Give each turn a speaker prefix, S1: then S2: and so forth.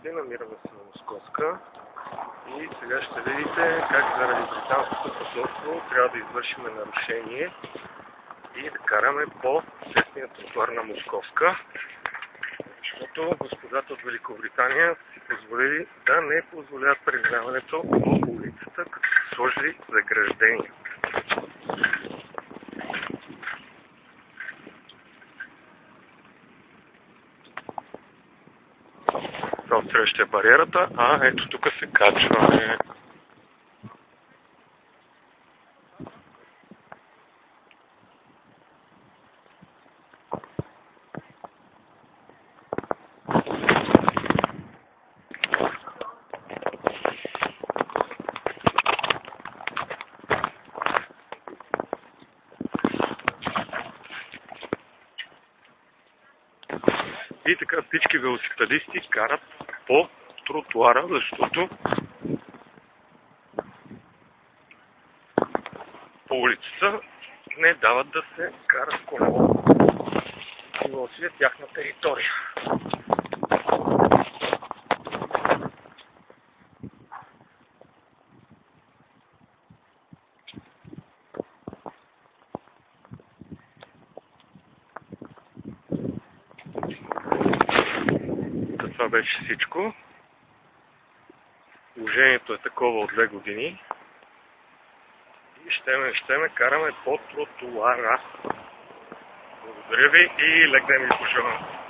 S1: Здравейте, намираме се на Московска и сега ще видите как заради британското посолство трябва да извършим нарушение и да караме по обществения тротуар на Московска, защото господата от Великобритания си позволили да не позволят преминаването по улицата, като са сложили заграждения. Отсреща е бариерата, а ето тук се качваме. И така всички велосипедисти карат по тротуара, защото по улицата не дават да се карат колело. Велосипед е тяхна територия. Това беше всичко. Положението е такова от 2 години. И ще ме караме по тротуара. Благодаря ви и лек ден ви пожелавам.